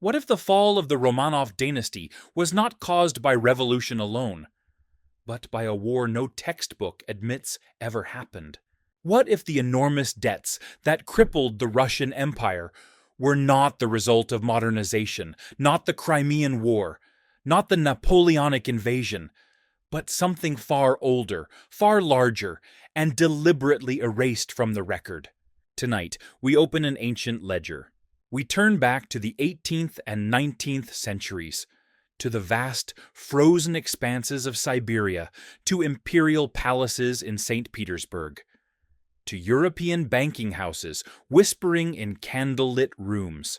What if the fall of the Romanov dynasty was not caused by revolution alone, but by a war no textbook admits ever happened? What if the enormous debts that crippled the Russian Empire were not the result of modernization, not the Crimean War, not the Napoleonic invasion, but something far older, far larger, and deliberately erased from the record? Tonight, we open an ancient ledger. We turn back to the 18th and 19th centuries, to the vast, frozen expanses of Siberia, to imperial palaces in St. Petersburg, to European banking houses whispering in candlelit rooms.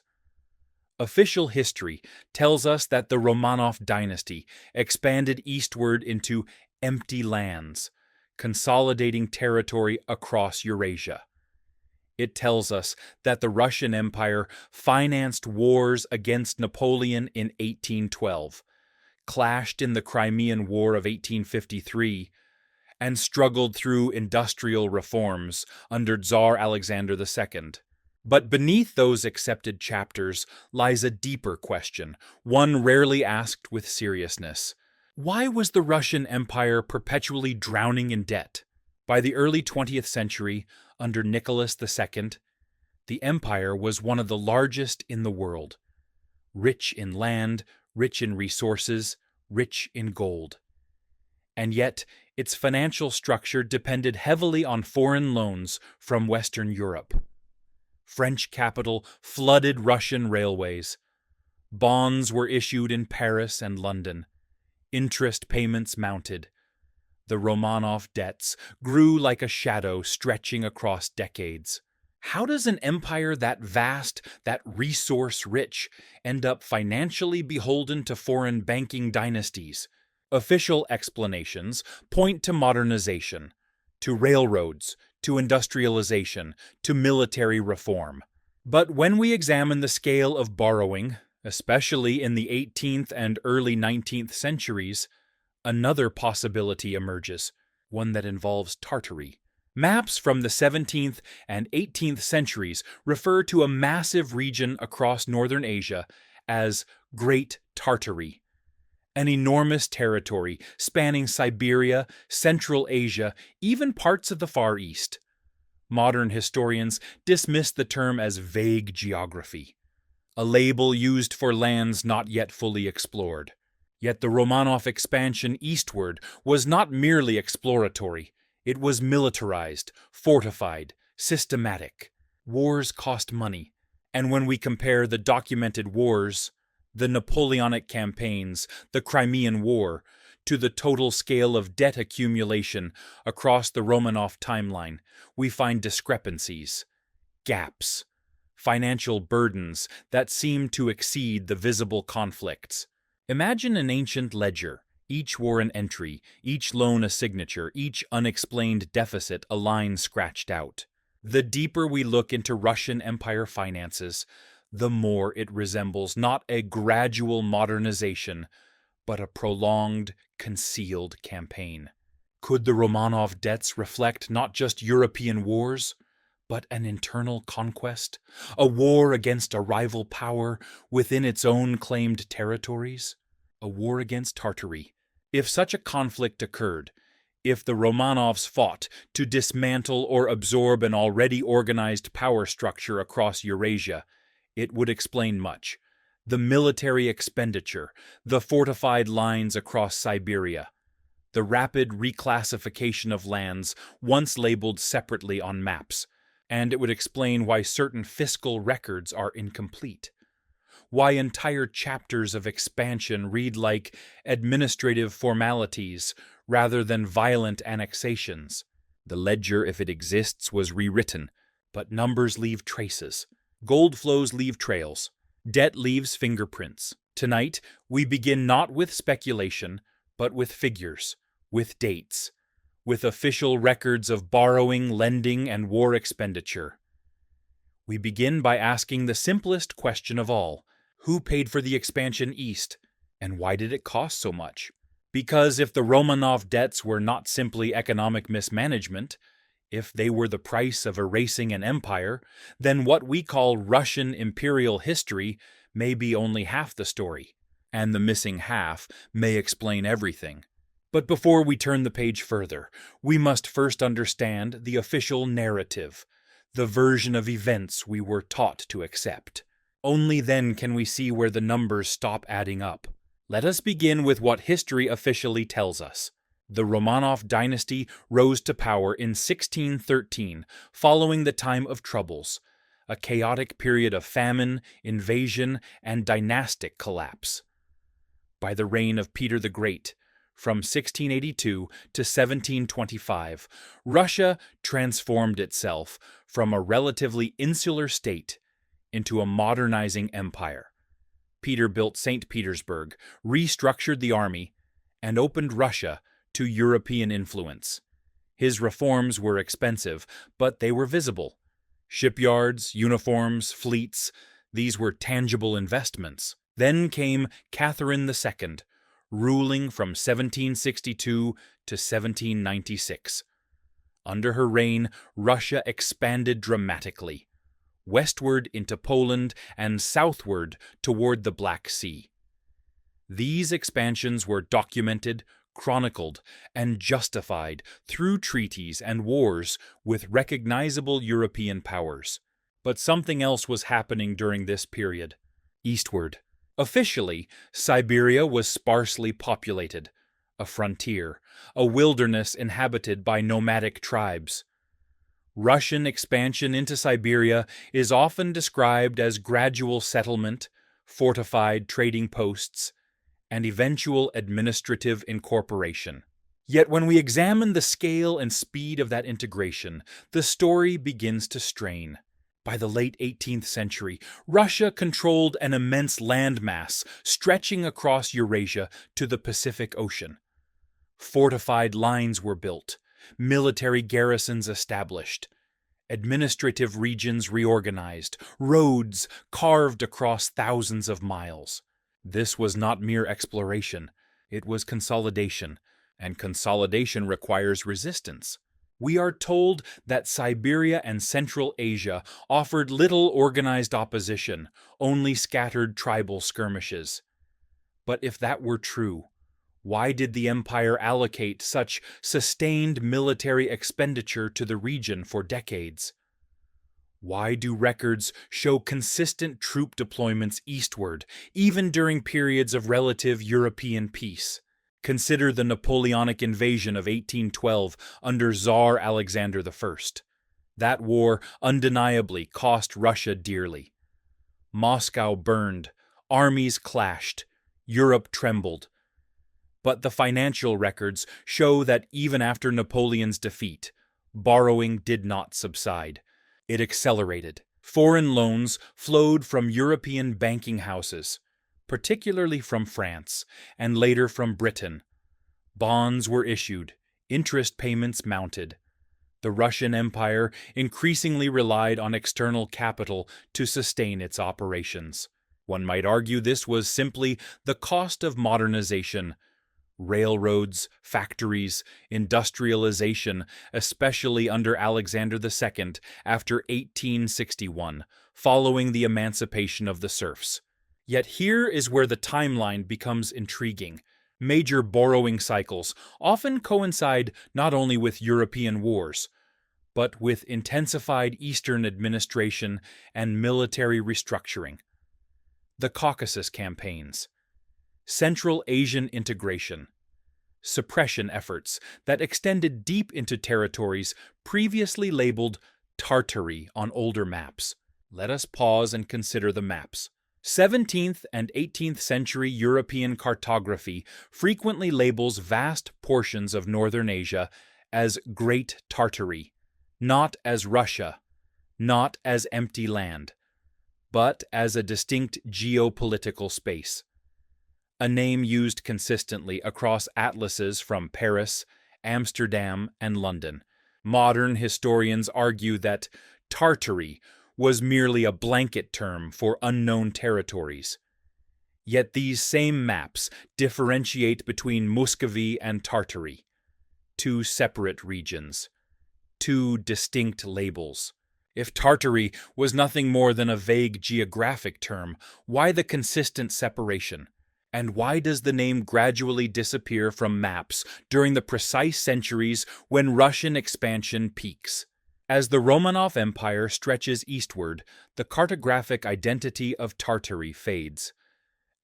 Official history tells us that the Romanov dynasty expanded eastward into empty lands, consolidating territory across Eurasia. It tells us that the Russian Empire financed wars against Napoleon in 1812, clashed in the Crimean War of 1853, and struggled through industrial reforms under Tsar Alexander II. But beneath those accepted chapters lies a deeper question, one rarely asked with seriousness. Why was the Russian Empire perpetually drowning in debt? By the early 20th century, under Nicholas II, the empire was one of the largest in the world. Rich in land, rich in resources, rich in gold. And yet, its financial structure depended heavily on foreign loans from Western Europe. French capital flooded Russian railways. Bonds were issued in Paris and London. Interest payments mounted. The Romanov debts grew like a shadow stretching across decades. How does an empire that vast, that resource-rich, end up financially beholden to foreign banking dynasties? Official explanations point to modernization, to railroads, to industrialization, to military reform. But when we examine the scale of borrowing, especially in the 18th and early 19th centuries, another possibility emerges, one that involves Tartary. Maps from the 17th and 18th centuries refer to a massive region across northern Asia as Great Tartary, an enormous territory spanning Siberia, Central Asia, even parts of the Far East. Modern historians dismiss the term as vague geography, a label used for lands not yet fully explored. Yet the Romanov expansion eastward was not merely exploratory. It was militarized, fortified, systematic. Wars cost money, and when we compare the documented wars, the Napoleonic campaigns, the Crimean War, to the total scale of debt accumulation across the Romanov timeline, we find discrepancies, gaps, financial burdens that seem to exceed the visible conflicts. Imagine an ancient ledger, each war an entry, each loan a signature, each unexplained deficit a line scratched out. The deeper we look into Russian Empire finances, the more it resembles not a gradual modernization, but a prolonged, concealed campaign. Could the Romanov debts reflect not just European wars, but an internal conquest, a war against a rival power within its own claimed territories? A war against Tartary. If such a conflict occurred, if the Romanovs fought to dismantle or absorb an already organized power structure across Eurasia, it would explain much. The military expenditure, the fortified lines across Siberia, the rapid reclassification of lands once labeled separately on maps, and it would explain why certain fiscal records are incomplete. Why entire chapters of expansion read like administrative formalities rather than violent annexations. The ledger, if it exists, was rewritten, but numbers leave traces. Gold flows leave trails. Debt leaves fingerprints. Tonight, we begin not with speculation, but with figures, with dates, with official records of borrowing, lending, and war expenditure. We begin by asking the simplest question of all. Who paid for the expansion east, and why did it cost so much? Because if the Romanov debts were not simply economic mismanagement, if they were the price of erasing an empire, then what we call Russian imperial history may be only half the story, and the missing half may explain everything. But before we turn the page further, we must first understand the official narrative, the version of events we were taught to accept. Only then can we see where the numbers stop adding up. Let us begin with what history officially tells us. The Romanov dynasty rose to power in 1613, following the time of troubles, a chaotic period of famine, invasion, and dynastic collapse. By the reign of Peter the Great, from 1682 to 1725, Russia transformed itself from a relatively insular state into a modernizing empire. Peter built St. Petersburg, restructured the army, and opened Russia to European influence. His reforms were expensive, but they were visible. Shipyards, uniforms, fleets, these were tangible investments. Then came Catherine II, ruling from 1762 to 1796. Under her reign, Russia expanded dramatically, westward into Poland and southward toward the Black Sea. These expansions were documented, chronicled, and justified through treaties and wars with recognizable European powers. But something else was happening during this period. Eastward. Officially, Siberia was sparsely populated, a frontier, a wilderness inhabited by nomadic tribes. Russian expansion into Siberia is often described as gradual settlement, fortified trading posts, and eventual administrative incorporation. Yet when we examine the scale and speed of that integration, the story begins to strain. By the late 18th century, Russia controlled an immense landmass stretching across Eurasia to the Pacific Ocean. Fortified lines were built, military garrisons established, administrative regions reorganized, roads carved across thousands of miles. This was not mere exploration, it was consolidation, and consolidation requires resistance. We are told that Siberia and Central Asia offered little organized opposition, only scattered tribal skirmishes. But if that were true, why did the empire allocate such sustained military expenditure to the region for decades? Why do records show consistent troop deployments eastward, even during periods of relative European peace? Consider the Napoleonic invasion of 1812 under Tsar Alexander I. That war undeniably cost Russia dearly. Moscow burned, armies clashed, Europe trembled. But the financial records show that even after Napoleon's defeat, borrowing did not subside. It accelerated. Foreign loans flowed from European banking houses, particularly from France, and later from Britain. Bonds were issued, interest payments mounted. The Russian Empire increasingly relied on external capital to sustain its operations. One might argue this was simply the cost of modernization. Railroads, factories, industrialization, especially under Alexander II after 1861, following the emancipation of the serfs. Yet here is where the timeline becomes intriguing. Major borrowing cycles often coincide not only with European wars, but with intensified Eastern administration and military restructuring. The Caucasus campaigns, Central Asian integration, suppression efforts that extended deep into territories previously labeled Tartary on older maps. Let us pause and consider the maps. 17th and 18th century European cartography frequently labels vast portions of northern Asia as Great Tartary, not as Russia, not as empty land, but as a distinct geopolitical space. A name used consistently across atlases from Paris, Amsterdam, and London. Modern historians argue that Tartary was merely a blanket term for unknown territories. Yet these same maps differentiate between Muscovy and Tartary, two separate regions, two distinct labels. If Tartary was nothing more than a vague geographic term, why the consistent separation? And why does the name gradually disappear from maps during the precise centuries when Russian expansion peaks? As the Romanov Empire stretches eastward, the cartographic identity of Tartary fades.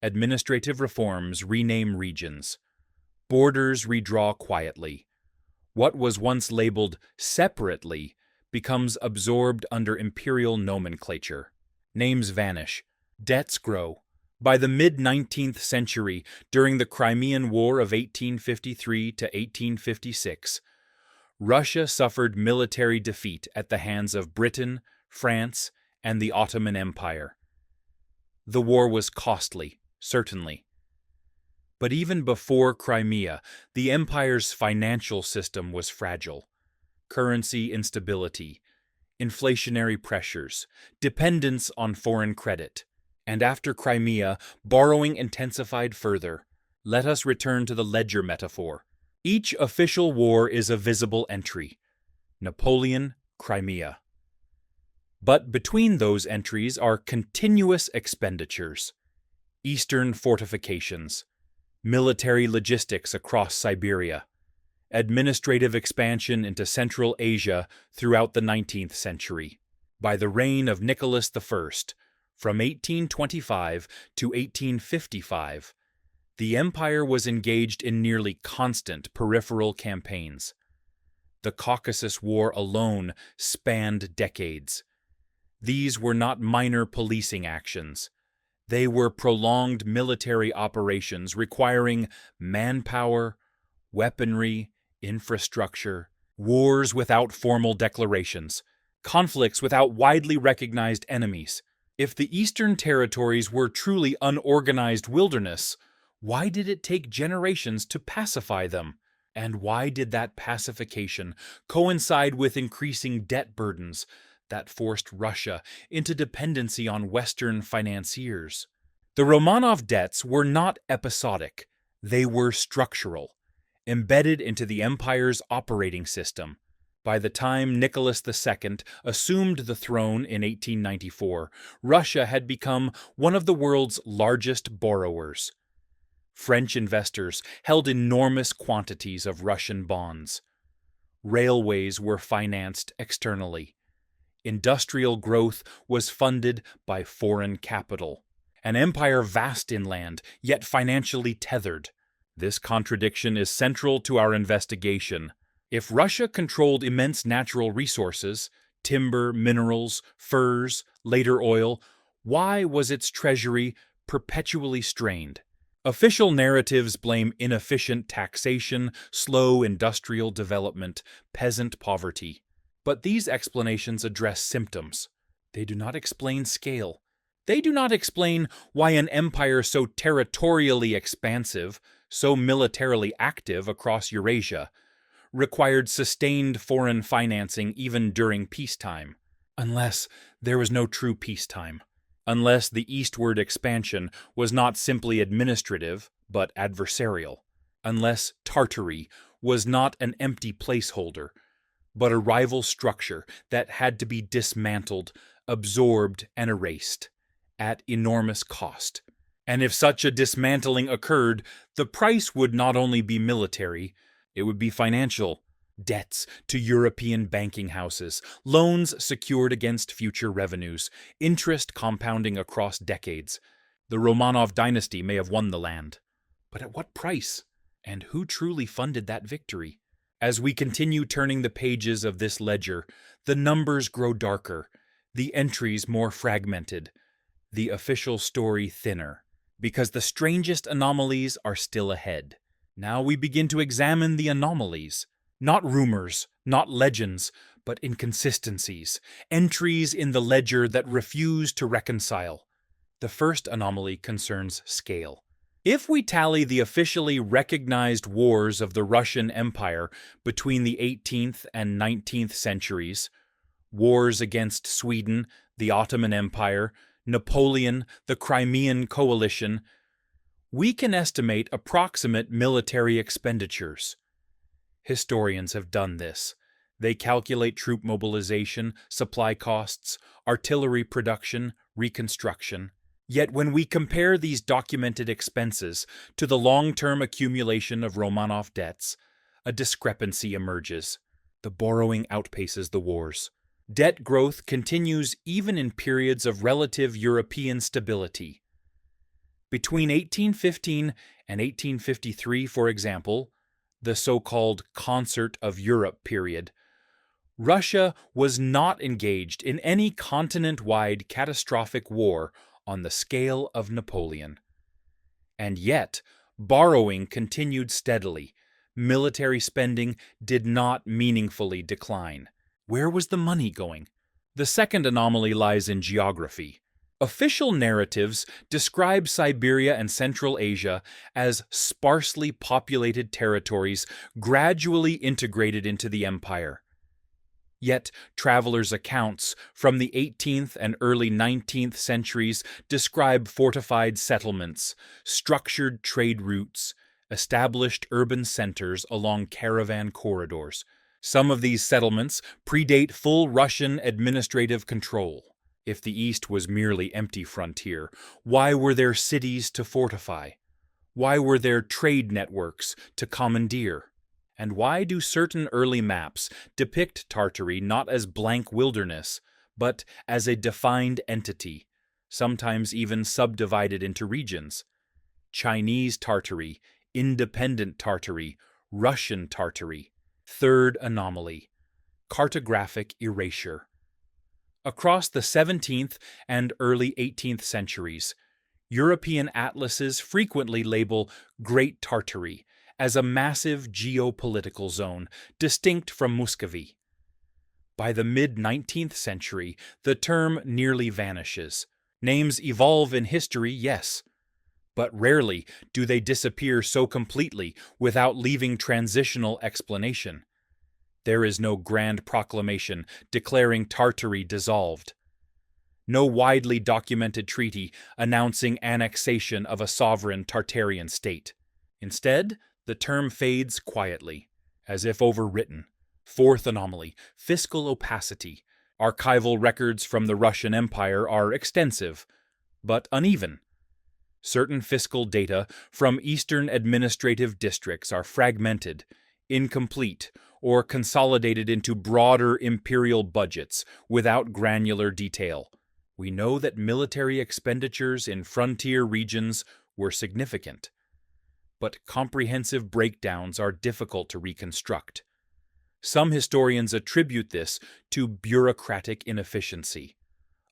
Administrative reforms rename regions. Borders redraw quietly. What was once labeled separately becomes absorbed under imperial nomenclature. Names vanish. Debts grow. By the mid-19th century, during the Crimean War of 1853 to 1856, Russia suffered military defeat at the hands of Britain, France, and the Ottoman Empire. The war was costly, certainly. But even before Crimea, the empire's financial system was fragile. Currency instability, inflationary pressures, dependence on foreign credit. And after Crimea, borrowing intensified further. Let us return to the ledger metaphor. Each official war is a visible entry. Napoleon, Crimea. But between those entries are continuous expenditures. Eastern fortifications, military logistics across Siberia, administrative expansion into Central Asia throughout the 19th century. By the reign of Nicholas I, from 1825 to 1855, the empire was engaged in nearly constant peripheral campaigns. The Caucasus War alone spanned decades. These were not minor policing actions. They were prolonged military operations requiring manpower, weaponry, infrastructure, wars without formal declarations, conflicts without widely recognized enemies. If the Eastern territories were truly unorganized wilderness, why did it take generations to pacify them? And why did that pacification coincide with increasing debt burdens that forced Russia into dependency on Western financiers? The Romanov debts were not episodic, they were structural, embedded into the empire's operating system. By the time Nicholas II assumed the throne in 1894, Russia had become one of the world's largest borrowers. French investors held enormous quantities of Russian bonds. Railways were financed externally. Industrial growth was funded by foreign capital. An empire vast in land, yet financially tethered. This contradiction is central to our investigation. If Russia controlled immense natural resources, timber, minerals, furs, later oil, why was its treasury perpetually strained? Official narratives blame inefficient taxation, slow industrial development, peasant poverty. But these explanations address symptoms. They do not explain scale. They do not explain why an empire so territorially expansive, so militarily active across Eurasia, required sustained foreign financing even during peacetime. Unless there was no true peacetime. Unless the eastward expansion was not simply administrative, but adversarial. Unless Tartary was not an empty placeholder, but a rival structure that had to be dismantled, absorbed, and erased, at enormous cost. And if such a dismantling occurred, the price would not only be military, it would be financial. Debts to European banking houses, loans secured against future revenues, interest compounding across decades. The Romanov dynasty may have won the land. But at what price? And who truly funded that victory? As we continue turning the pages of this ledger, the numbers grow darker, the entries more fragmented, the official story thinner, because the strangest anomalies are still ahead. Now we begin to examine the anomalies. Not rumors, not legends, but inconsistencies, entries in the ledger that refuse to reconcile. The first anomaly concerns scale. If we tally the officially recognized wars of the Russian Empire between the 18th and 19th centuries, wars against Sweden, the Ottoman Empire, Napoleon, the Crimean Coalition, we can estimate approximate military expenditures. Historians have done this. They calculate troop mobilization, supply costs, artillery production, reconstruction. Yet when we compare these documented expenses to the long-term accumulation of Romanov debts, a discrepancy emerges. The borrowing outpaces the wars. Debt growth continues even in periods of relative European stability. Between 1815 and 1853, for example, the so-called Concert of Europe period, Russia was not engaged in any continent-wide catastrophic war on the scale of Napoleon. And yet, borrowing continued steadily. Military spending did not meaningfully decline. Where was the money going? The second anomaly lies in geography. Official narratives describe Siberia and Central Asia as sparsely populated territories gradually integrated into the empire. Yet, travelers' accounts from the 18th and early 19th centuries describe fortified settlements, structured trade routes, established urban centers along caravan corridors. Some of these settlements predate full Russian administrative control. If the East was merely empty frontier, why were there cities to fortify? Why were there trade networks to commandeer? And why do certain early maps depict Tartary not as blank wilderness, but as a defined entity, sometimes even subdivided into regions? Chinese Tartary, independent Tartary, Russian Tartary. Third anomaly, cartographic erasure. Across the 17th and early 18th centuries, European atlases frequently label Great Tartary as a massive geopolitical zone distinct from Muscovy. By the mid-19th century, the term nearly vanishes. Names evolve in history, yes, but rarely do they disappear so completely without leaving transitional explanation. There is no grand proclamation declaring Tartary dissolved. No widely documented treaty announcing annexation of a sovereign Tartarian state. Instead, the term fades quietly, as if overwritten. Fourth anomaly, fiscal opacity. Archival records from the Russian Empire are extensive, but uneven. Certain fiscal data from eastern administrative districts are fragmented, incomplete, or consolidated into broader imperial budgets without granular detail. We know that military expenditures in frontier regions were significant, but comprehensive breakdowns are difficult to reconstruct. Some historians attribute this to bureaucratic inefficiency,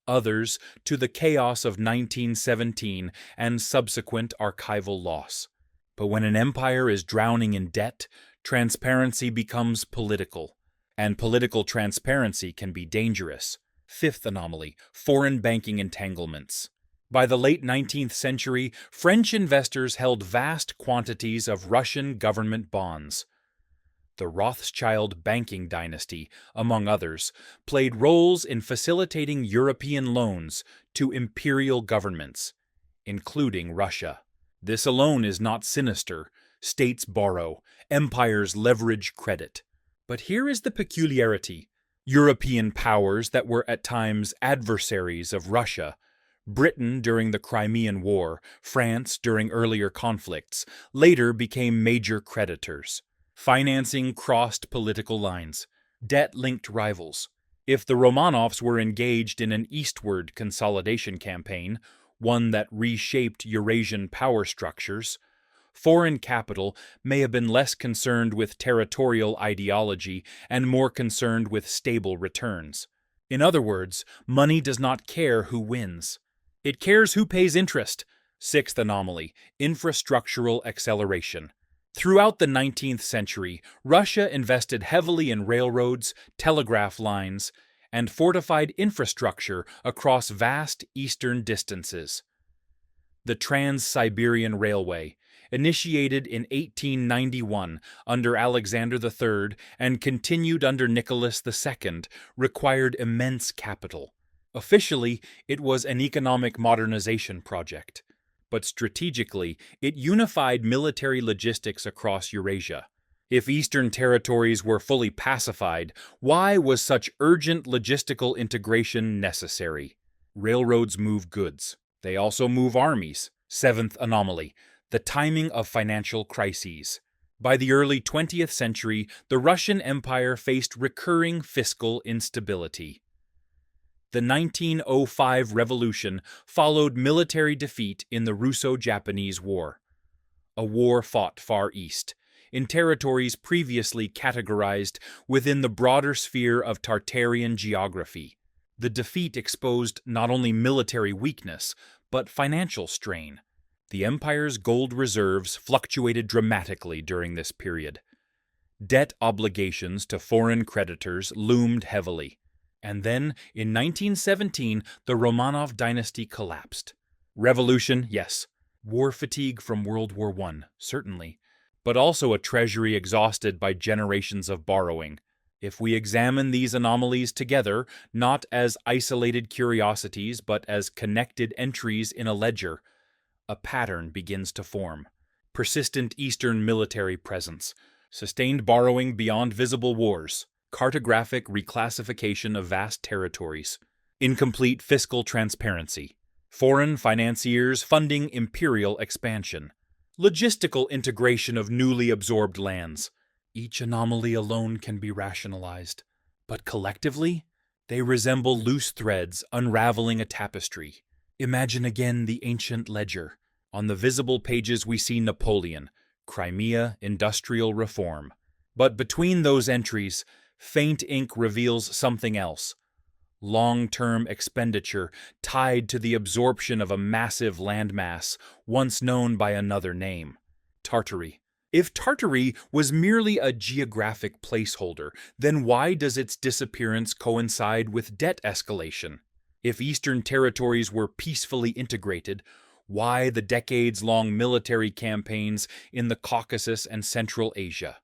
others to the chaos of 1917 and subsequent archival loss. But when an empire is drowning in debt, transparency becomes political, and political transparency can be dangerous. Fifth anomaly, foreign banking entanglements. By the late 19th century, French investors held vast quantities of Russian government bonds. The Rothschild banking dynasty, among others, played roles in facilitating European loans to imperial governments, including Russia. This alone is not sinister. States borrow, empires leverage credit. But here is the peculiarity. European powers that were at times adversaries of Russia, Britain during the Crimean War, France during earlier conflicts, later became major creditors. Financing crossed political lines. Debt linked rivals. If the Romanovs were engaged in an eastward consolidation campaign, one that reshaped Eurasian power structures, foreign capital may have been less concerned with territorial ideology and more concerned with stable returns. In other words, money does not care who wins. It cares who pays interest. Sixth anomaly, infrastructural acceleration. Throughout the 19th century, Russia invested heavily in railroads, telegraph lines, and fortified infrastructure across vast eastern distances. The Trans-Siberian Railway, initiated in 1891 under Alexander III and continued under Nicholas II, required immense capital. Officially, it was an economic modernization project, but strategically, it unified military logistics across Eurasia. If eastern territories were fully pacified, why was such urgent logistical integration necessary? Railroads move goods. They also move armies. Seventh anomaly: the timing of financial crises. By the early 20th century, the Russian Empire faced recurring fiscal instability. The 1905 revolution followed military defeat in the Russo-Japanese War, a war fought far east, in territories previously categorized within the broader sphere of Tartarian geography. The defeat exposed not only military weakness, but financial strain. The empire's gold reserves fluctuated dramatically during this period. Debt obligations to foreign creditors loomed heavily. And then, in 1917, the Romanov dynasty collapsed. Revolution, yes. War fatigue from World War I, certainly. But also a treasury exhausted by generations of borrowing. If we examine these anomalies together, not as isolated curiosities, but as connected entries in a ledger, a pattern begins to form. Persistent Eastern military presence, sustained borrowing beyond visible wars, cartographic reclassification of vast territories, incomplete fiscal transparency, foreign financiers funding imperial expansion, logistical integration of newly absorbed lands. Each anomaly alone can be rationalized, but collectively, they resemble loose threads unraveling a tapestry. Imagine again the ancient ledger. On the visible pages we see Napoleon, Crimea, industrial reform. But between those entries, faint ink reveals something else. Long-term expenditure tied to the absorption of a massive landmass once known by another name, Tartary. If Tartary was merely a geographic placeholder, then why does its disappearance coincide with debt escalation? If eastern territories were peacefully integrated, why the decades-long military campaigns in the Caucasus and Central Asia?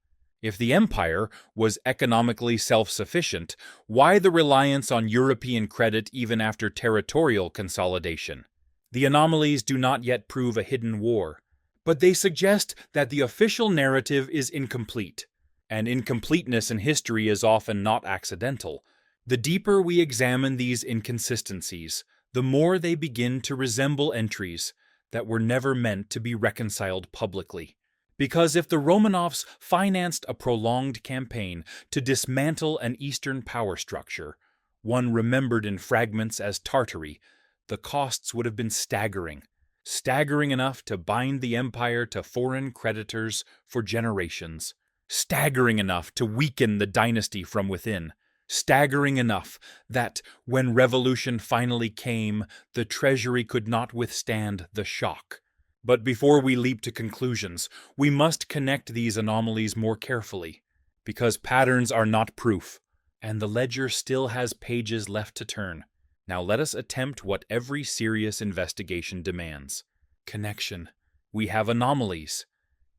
If the empire was economically self-sufficient, why the reliance on European credit even after territorial consolidation? The anomalies do not yet prove a hidden war, but they suggest that the official narrative is incomplete, and incompleteness in history is often not accidental. The deeper we examine these inconsistencies, the more they begin to resemble entries that were never meant to be reconciled publicly. Because if the Romanovs financed a prolonged campaign to dismantle an Eastern power structure, one remembered in fragments as Tartary, the costs would have been staggering. Staggering enough to bind the empire to foreign creditors for generations. Staggering enough to weaken the dynasty from within. Staggering enough that, when revolution finally came, the treasury could not withstand the shock. But before we leap to conclusions, we must connect these anomalies more carefully, because patterns are not proof, and the ledger still has pages left to turn. Now let us attempt what every serious investigation demands. Connection. We have anomalies.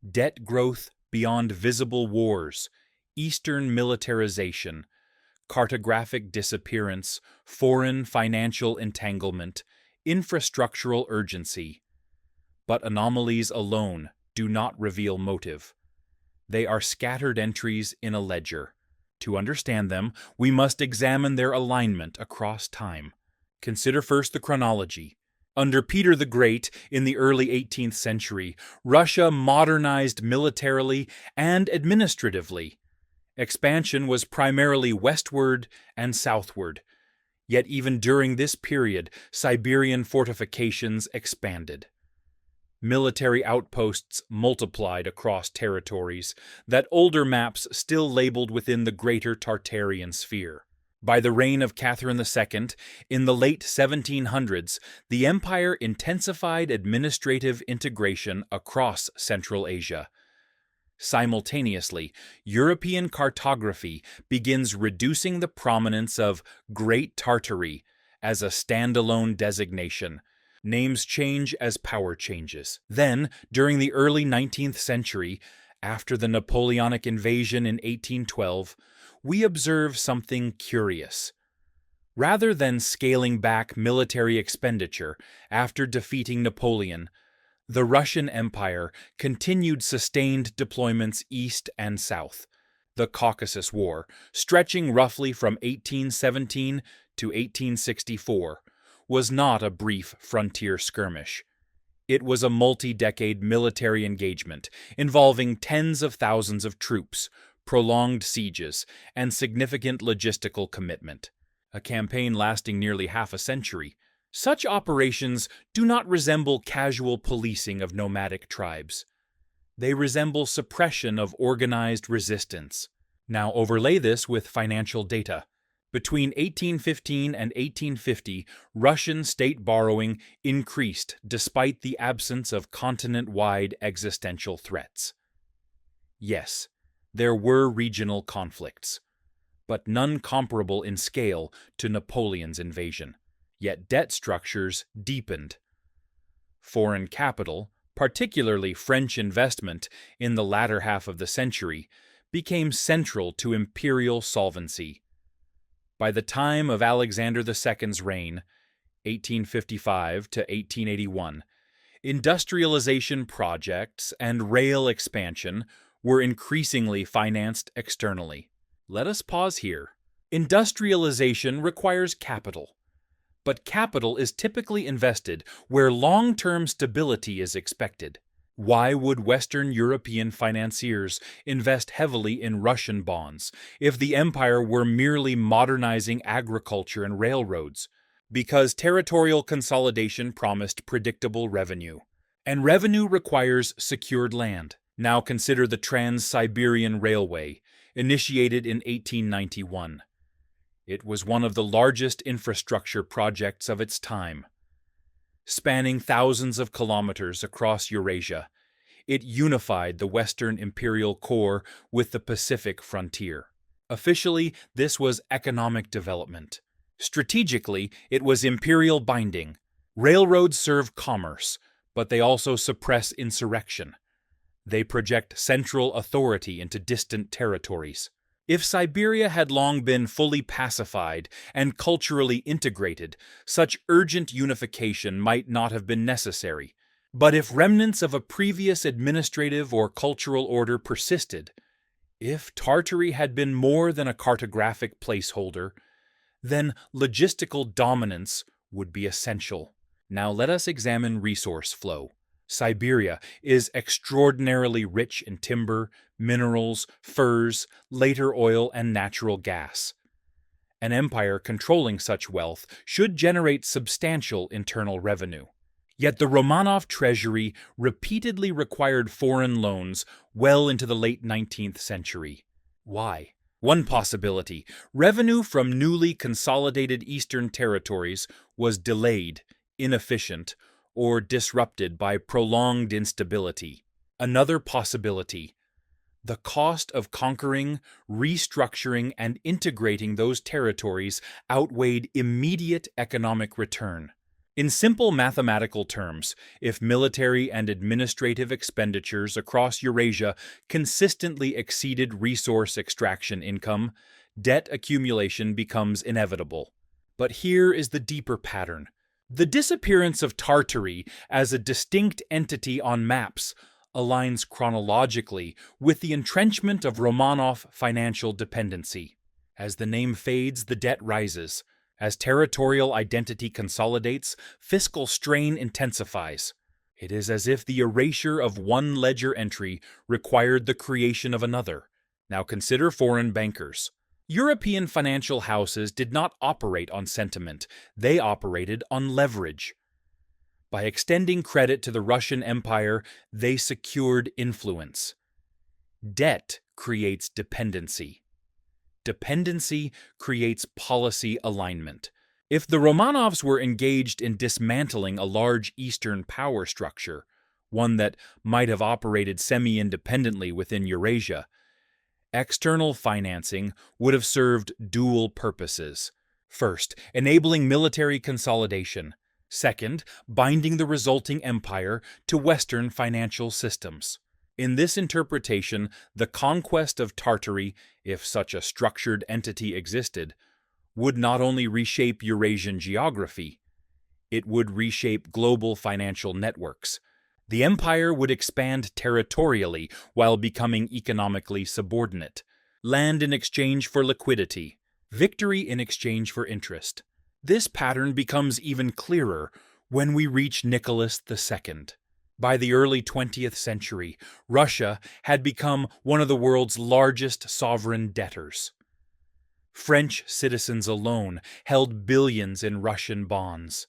Debt growth beyond visible wars, Eastern militarization, cartographic disappearance, foreign financial entanglement, infrastructural urgency. But anomalies alone do not reveal motive. They are scattered entries in a ledger. To understand them, we must examine their alignment across time. Consider first the chronology. Under Peter the Great, in the early 18th century, Russia modernized militarily and administratively. Expansion was primarily westward and southward. Yet even during this period, Siberian fortifications expanded. Military outposts multiplied across territories that older maps still labeled within the greater Tartarian sphere. By the reign of Catherine II, in the late 1700s, the empire intensified administrative integration across Central Asia. Simultaneously, European cartography begins reducing the prominence of Great Tartary as a standalone designation. Names change as power changes. Then, during the early 19th century, after the Napoleonic invasion in 1812, we observe something curious. Rather than scaling back military expenditure after defeating Napoleon, The Russian Empire continued sustained deployments east and south. The Caucasus War, stretching roughly from 1817 to 1864, was not a brief frontier skirmish. It was a multi-decade military engagement involving tens of thousands of troops, prolonged sieges, and significant logistical commitment. A campaign lasting nearly half a century. Such operations do not resemble casual policing of nomadic tribes. They resemble suppression of organized resistance. Now overlay this with financial data. Between 1815 and 1850, Russian state borrowing increased despite the absence of continent-wide existential threats. Yes, there were regional conflicts, but none comparable in scale to Napoleon's invasion. Yet debt structures deepened. Foreign capital, particularly French investment in the latter half of the century, became central to imperial solvency. By the time of Alexander II's reign, 1855 to 1881, industrialization projects and rail expansion were increasingly financed externally. Let us pause here. Industrialization requires capital, but capital is typically invested where long-term stability is expected. Why would Western European financiers invest heavily in Russian bonds if the empire were merely modernizing agriculture and railroads? Because territorial consolidation promised predictable revenue, and revenue requires secured land. Now consider the Trans-Siberian Railway, initiated in 1891. It was one of the largest infrastructure projects of its time. Spanning thousands of kilometers across Eurasia, it unified the Western imperial core with the Pacific frontier. Officially, this was economic development. Strategically, it was imperial binding. Railroads serve commerce, but they also suppress insurrection. They project central authority into distant territories. If Siberia had long been fully pacified and culturally integrated, such urgent unification might not have been necessary. But if remnants of a previous administrative or cultural order persisted, if Tartary had been more than a cartographic placeholder, then logistical dominance would be essential. Now let us examine resource flow. Siberia is extraordinarily rich in timber, minerals, furs, later oil, and natural gas. An empire controlling such wealth should generate substantial internal revenue. Yet the Romanov treasury repeatedly required foreign loans well into the late 19th century. Why? One possibility: revenue from newly consolidated eastern territories was delayed, inefficient, or disrupted by prolonged instability. Another possibility: the cost of conquering, restructuring, and integrating those territories outweighed immediate economic return. In simple mathematical terms, if military and administrative expenditures across Eurasia consistently exceeded resource extraction income, debt accumulation becomes inevitable. But here is the deeper pattern. The disappearance of Tartary as a distinct entity on maps aligns chronologically with the entrenchment of Romanov financial dependency. As the name fades, the debt rises. As territorial identity consolidates, fiscal strain intensifies. It is as if the erasure of one ledger entry required the creation of another. Now consider foreign bankers. European financial houses did not operate on sentiment, they operated on leverage. By extending credit to the Russian Empire, they secured influence. Debt creates dependency. Dependency creates policy alignment. If the Romanovs were engaged in dismantling a large Eastern power structure, one that might have operated semi-independently within Eurasia, external financing would have served dual purposes. First, enabling military consolidation. Second, binding the resulting empire to Western financial systems. In this interpretation, the conquest of Tartary, if such a structured entity existed, would not only reshape Eurasian geography, it would reshape global financial networks. The empire would expand territorially while becoming economically subordinate. Land in exchange for liquidity, victory in exchange for interest. This pattern becomes even clearer when we reach Nicholas II. By the early 20th century, Russia had become one of the world's largest sovereign debtors. French citizens alone held billions in Russian bonds.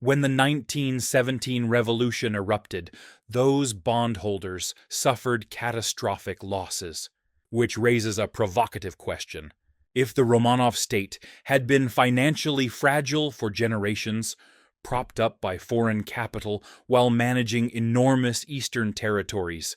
When the 1917 revolution erupted, those bondholders suffered catastrophic losses, which raises a provocative question. If the Romanov state had been financially fragile for generations, propped up by foreign capital while managing enormous eastern territories,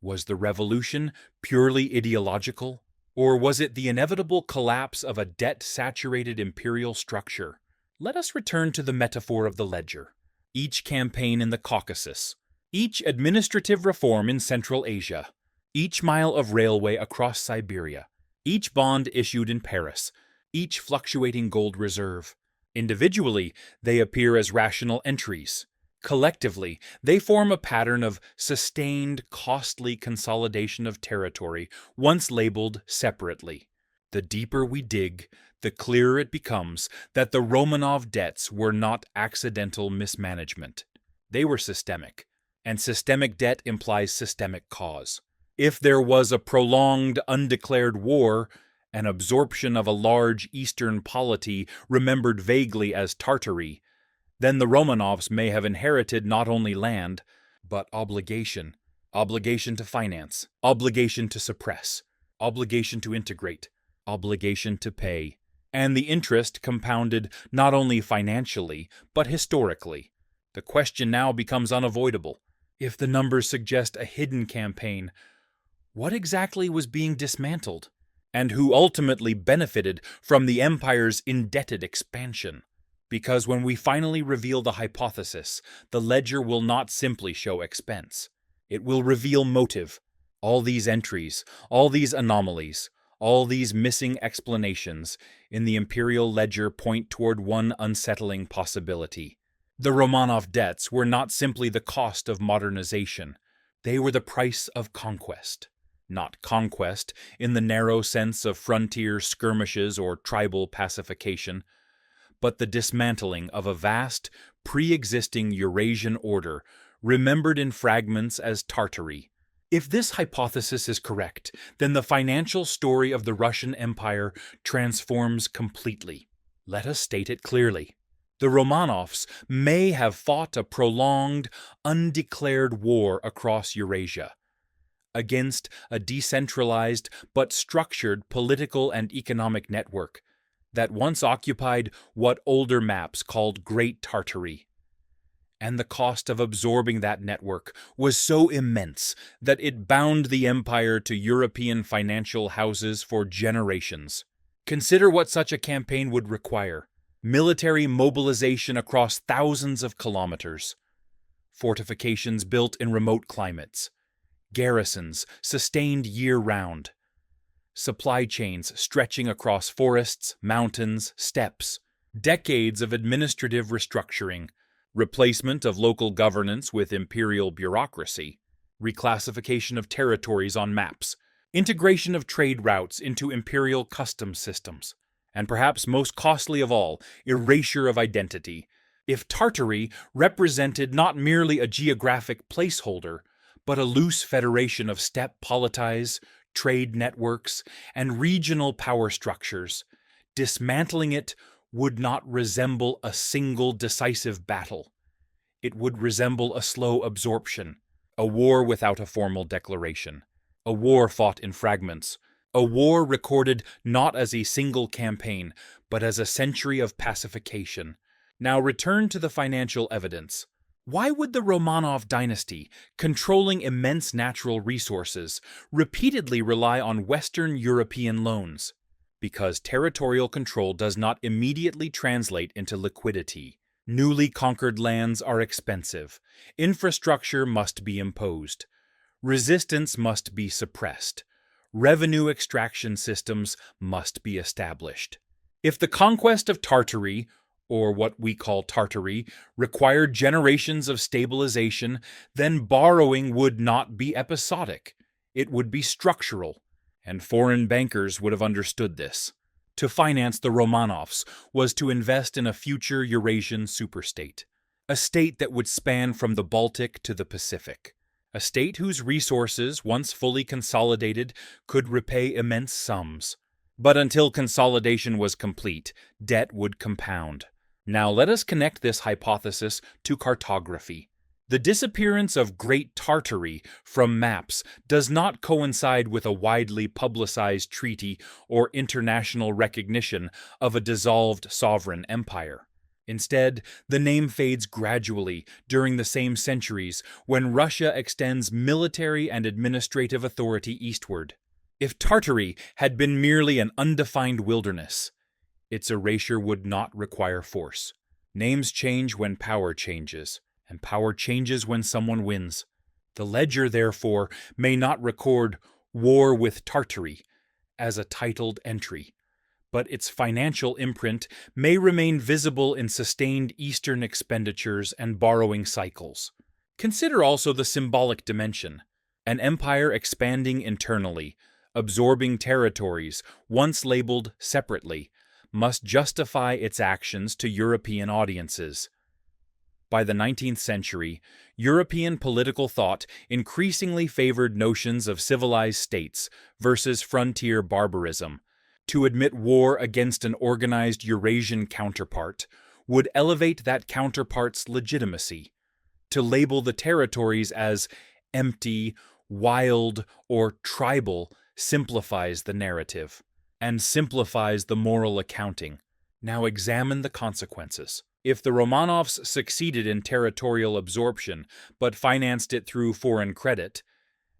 was the revolution purely ideological? Or was it the inevitable collapse of a debt-saturated imperial structure? Let us return to the metaphor of the ledger. Each campaign in the Caucasus, each administrative reform in Central Asia, each mile of railway across Siberia, each bond issued in Paris, each fluctuating gold reserve. Individually, they appear as rational entries. Collectively, they form a pattern of sustained, costly consolidation of territory, once labeled separately. The deeper we dig, the clearer it becomes that the Romanov debts were not accidental mismanagement. They were systemic, and systemic debt implies systemic cause. If there was a prolonged, undeclared war, an absorption of a large eastern polity remembered vaguely as Tartary, then the Romanovs may have inherited not only land, but obligation. Obligation to finance, obligation to suppress, obligation to integrate, obligation to pay. And the interest compounded not only financially, but historically. The question now becomes unavoidable. If the numbers suggest a hidden campaign, what exactly was being dismantled? And who ultimately benefited from the empire's indebted expansion? Because when we finally reveal the hypothesis, the ledger will not simply show expense. It will reveal motive. All these entries, all these anomalies, all these missing explanations in the imperial ledger point toward one unsettling possibility. The Romanov debts were not simply the cost of modernization. They were the price of conquest. Not conquest in the narrow sense of frontier skirmishes or tribal pacification, but the dismantling of a vast, pre-existing Eurasian order remembered in fragments as Tartary. If this hypothesis is correct, then the financial story of the Russian Empire transforms completely. Let us state it clearly. The Romanovs may have fought a prolonged, undeclared war across Eurasia, against a decentralized but structured political and economic network that once occupied what older maps called Great Tartary. And the cost of absorbing that network was so immense that it bound the empire to European financial houses for generations. Consider what such a campaign would require. Military mobilization across thousands of kilometers, fortifications built in remote climates, garrisons sustained year-round, supply chains stretching across forests, mountains, steppes, decades of administrative restructuring, replacement of local governance with imperial bureaucracy, reclassification of territories on maps, integration of trade routes into imperial customs systems, and perhaps most costly of all, erasure of identity. If Tartary represented not merely a geographic placeholder, but a loose federation of steppe polities, trade networks, and regional power structures, dismantling it would not resemble a single decisive battle. It would resemble a slow absorption, a war without a formal declaration, a war fought in fragments, a war recorded not as a single campaign, but as a century of pacification. Now return to the financial evidence. Why would the Romanov dynasty, controlling immense natural resources, repeatedly rely on Western European loans? Because territorial control does not immediately translate into liquidity. Newly conquered lands are expensive. Infrastructure must be imposed. Resistance must be suppressed. Revenue extraction systems must be established. If the conquest of Tartary, or what we call Tartary, required generations of stabilization, then borrowing would not be episodic. It would be structural, and foreign bankers would have understood this. To finance the Romanovs was to invest in a future Eurasian superstate, a state that would span from the Baltic to the Pacific, a state whose resources, once fully consolidated, could repay immense sums. But until consolidation was complete, debt would compound. Now let us connect this hypothesis to cartography. The disappearance of Great Tartary from maps does not coincide with a widely publicized treaty or international recognition of a dissolved sovereign empire. Instead, the name fades gradually during the same centuries when Russia extends military and administrative authority eastward. If Tartary had been merely an undefined wilderness, its erasure would not require force. Names change when power changes, and power changes when someone wins. The ledger, therefore, may not record "War with Tartary" as a titled entry, but its financial imprint may remain visible in sustained Eastern expenditures and borrowing cycles. Consider also the symbolic dimension. An empire expanding internally, absorbing territories once labeled separately, must justify its actions to European audiences. By the 19th century, European political thought increasingly favored notions of civilized states versus frontier barbarism. To admit war against an organized Eurasian counterpart would elevate that counterpart's legitimacy. To label the territories as empty, wild, or tribal simplifies the narrative and simplifies the moral accounting. Now examine the consequences. If the Romanovs succeeded in territorial absorption but financed it through foreign credit,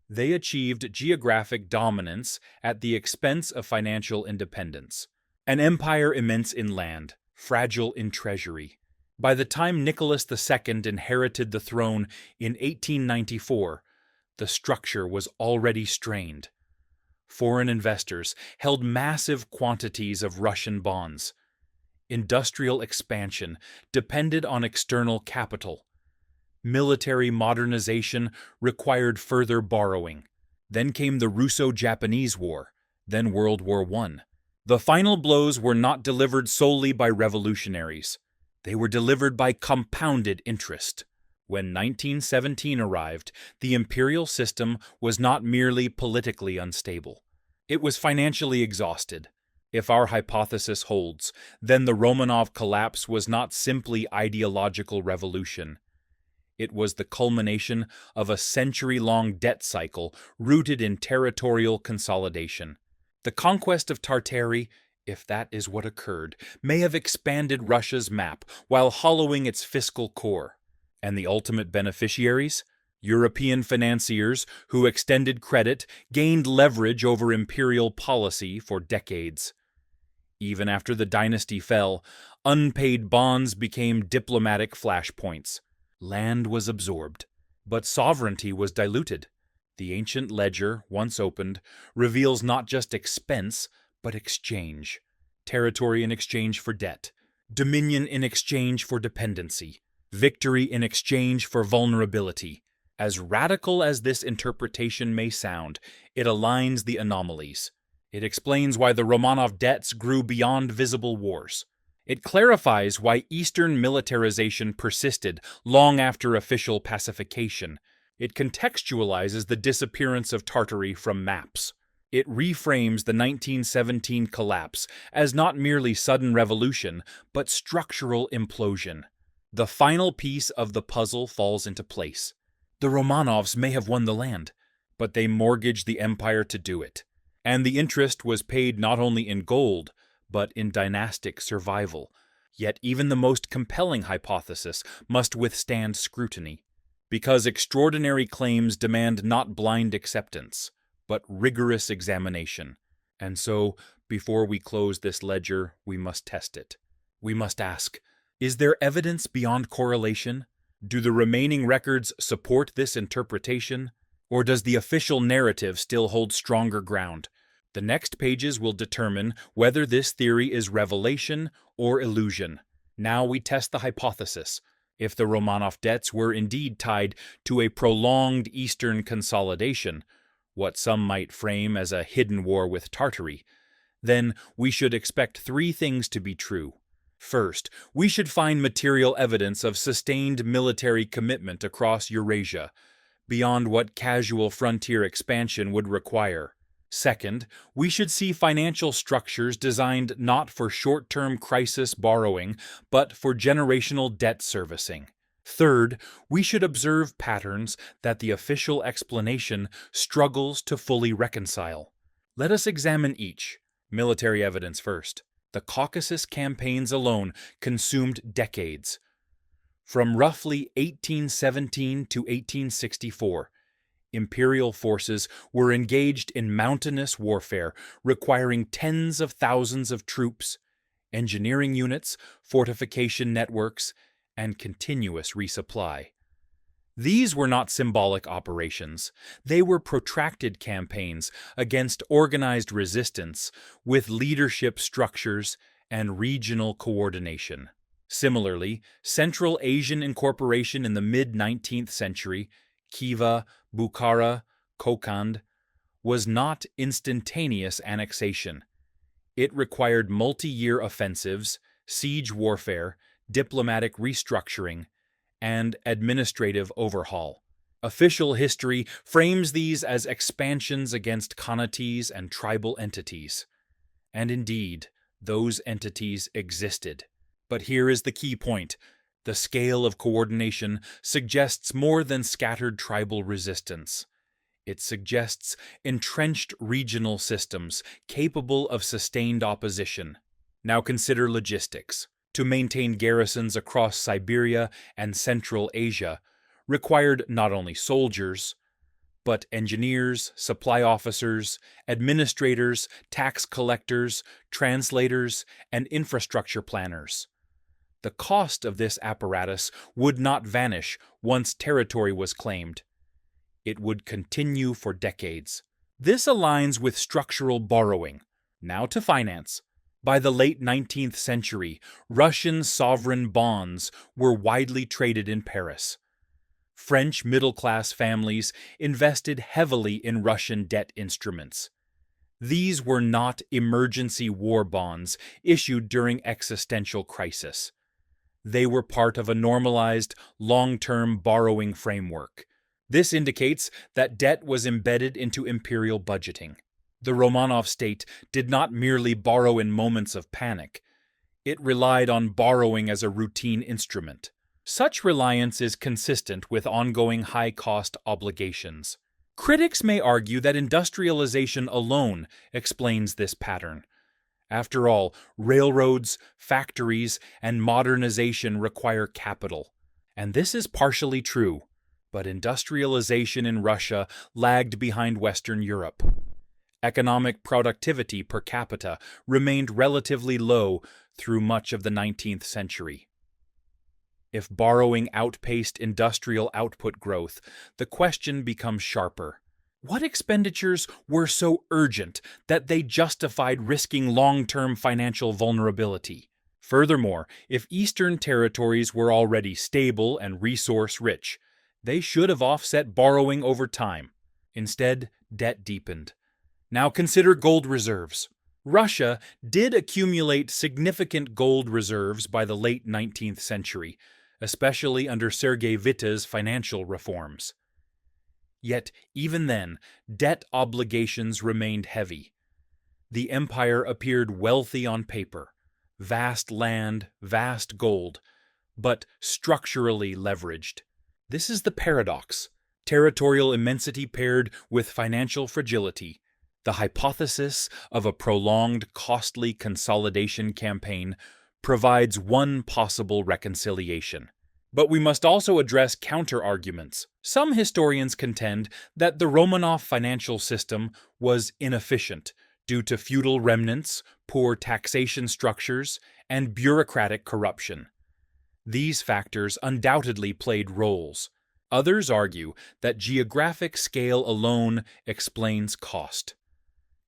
they achieved geographic dominance at the expense of financial independence. An empire immense in land, fragile in treasury. By the time Nicholas II inherited the throne in 1894, the structure was already strained. Foreign investors held massive quantities of Russian bonds. Industrial expansion depended on external capital. Military modernization required further borrowing. Then came the Russo-Japanese War, then World War I. The final blows were not delivered solely by revolutionaries. They were delivered by compounded interest. When 1917 arrived, the imperial system was not merely politically unstable. It was financially exhausted. If our hypothesis holds, then the Romanov collapse was not simply ideological revolution. It was the culmination of a century-long debt cycle rooted in territorial consolidation. The conquest of Tartary, if that is what occurred, may have expanded Russia's map while hollowing its fiscal core. And the ultimate beneficiaries? European financiers who extended credit gained leverage over imperial policy for decades. Even after the dynasty fell, unpaid bonds became diplomatic flashpoints. Land was absorbed, but sovereignty was diluted. The ancient ledger, once opened, reveals not just expense, but exchange. Territory in exchange for debt. Dominion in exchange for dependency. Victory in exchange for vulnerability. As radical as this interpretation may sound, it aligns the anomalies. It explains why the Romanov debts grew beyond visible wars. It clarifies why Eastern militarization persisted long after official pacification. It contextualizes the disappearance of Tartary from maps. It reframes the 1917 collapse as not merely sudden revolution, but structural implosion. The final piece of the puzzle falls into place. The Romanovs may have won the land, but they mortgaged the empire to do it. And the interest was paid not only in gold, but in dynastic survival. Yet even the most compelling hypothesis must withstand scrutiny, because extraordinary claims demand not blind acceptance, but rigorous examination. And so, before we close this ledger, we must test it. We must ask, is there evidence beyond correlation? Do the remaining records support this interpretation? Or does the official narrative still hold stronger ground? The next pages will determine whether this theory is revelation or illusion. Now we test the hypothesis. If the Romanov debts were indeed tied to a prolonged Eastern consolidation, what some might frame as a hidden war with Tartary, then we should expect three things to be true. First, we should find material evidence of sustained military commitment across Eurasia, beyond what casual frontier expansion would require. Second, we should see financial structures designed not for short-term crisis borrowing, but for generational debt servicing. Third, we should observe patterns that the official explanation struggles to fully reconcile. Let us examine each. Military evidence first. The Caucasus campaigns alone consumed decades. From roughly 1817 to 1864, Imperial forces were engaged in mountainous warfare, requiring tens of thousands of troops, engineering units, fortification networks, and continuous resupply. These were not symbolic operations. They were protracted campaigns against organized resistance with leadership structures and regional coordination. Similarly, Central Asian incorporation in the mid-19th century, Khiva, Bukhara, Kokand, was not instantaneous annexation. It required multi-year offensives, siege warfare, diplomatic restructuring, and administrative overhaul. Official history frames these as expansions against khanates and tribal entities. And indeed, those entities existed. But here is the key point. The scale of coordination suggests more than scattered tribal resistance. It suggests entrenched regional systems capable of sustained opposition. Now consider logistics. To maintain garrisons across Siberia and Central Asia required not only soldiers, but engineers, supply officers, administrators, tax collectors, translators, and infrastructure planners. The cost of this apparatus would not vanish once territory was claimed. It would continue for decades. This aligns with structural borrowing. Now to finance. By the late 19th century, Russian sovereign bonds were widely traded in Paris. French middle-class families invested heavily in Russian debt instruments. These were not emergency war bonds issued during existential crisis. They were part of a normalized, long-term borrowing framework. This indicates that debt was embedded into imperial budgeting. The Romanov state did not merely borrow in moments of panic. It relied on borrowing as a routine instrument. Such reliance is consistent with ongoing high-cost obligations. Critics may argue that industrialization alone explains this pattern. After all, railroads, factories, and modernization require capital. And this is partially true, but industrialization in Russia lagged behind Western Europe. Economic productivity per capita remained relatively low through much of the 19th century. If borrowing outpaced industrial output growth, the question becomes sharper. What expenditures were so urgent that they justified risking long-term financial vulnerability? Furthermore, if Eastern territories were already stable and resource-rich, they should have offset borrowing over time. Instead, debt deepened. Now consider gold reserves. Russia did accumulate significant gold reserves by the late 19th century, especially under Sergei Witta's financial reforms. Yet, even then, debt obligations remained heavy. The empire appeared wealthy on paper, vast land, vast gold, but structurally leveraged. This is the paradox: territorial immensity paired with financial fragility. The hypothesis of a prolonged, costly consolidation campaign provides one possible reconciliation. But we must also address counter-arguments. Some historians contend that the Romanov financial system was inefficient due to feudal remnants, poor taxation structures, and bureaucratic corruption. These factors undoubtedly played roles. Others argue that geographic scale alone explains cost.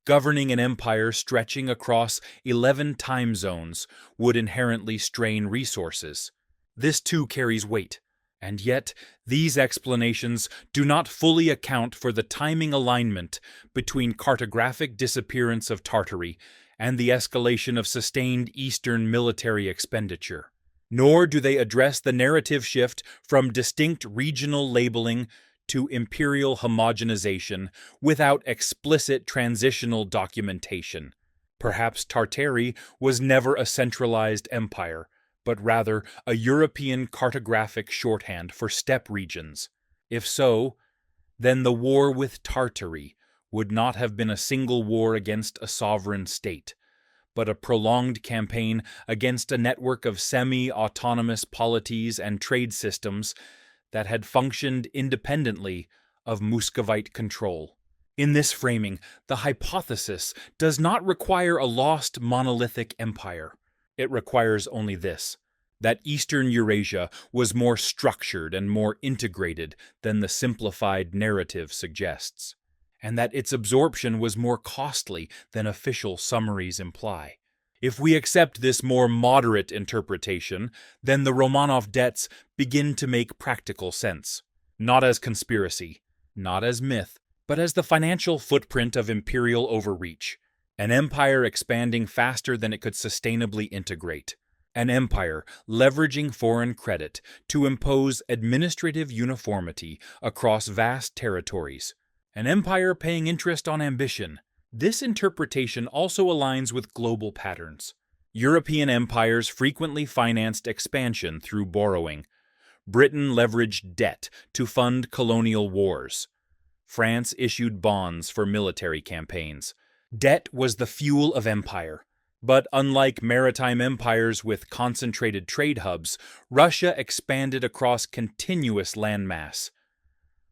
Governing an empire stretching across 11 time zones would inherently strain resources. This too carries weight, and yet these explanations do not fully account for the timing alignment between cartographic disappearance of Tartary and the escalation of sustained Eastern military expenditure. Nor do they address the narrative shift from distinct regional labeling to imperial homogenization without explicit transitional documentation. Perhaps Tartary was never a centralized empire, but rather a European cartographic shorthand for steppe regions. If so, then the war with Tartary would not have been a single war against a sovereign state, but a prolonged campaign against a network of semi-autonomous polities and trade systems that had functioned independently of Muscovite control. In this framing, the hypothesis does not require a lost monolithic empire. It requires only this: that Eastern Eurasia was more structured and more integrated than the simplified narrative suggests, and that its absorption was more costly than official summaries imply. If we accept this more moderate interpretation, then the Romanov debts begin to make practical sense, not as conspiracy, not as myth, but as the financial footprint of imperial overreach, an empire expanding faster than it could sustainably integrate, an empire leveraging foreign credit to impose administrative uniformity across vast territories, an empire paying interest on ambition. This interpretation also aligns with global patterns. European empires frequently financed expansion through borrowing. Britain leveraged debt to fund colonial wars. France issued bonds for military campaigns. Debt was the fuel of empire. But unlike maritime empires with concentrated trade hubs, Russia expanded across continuous landmass,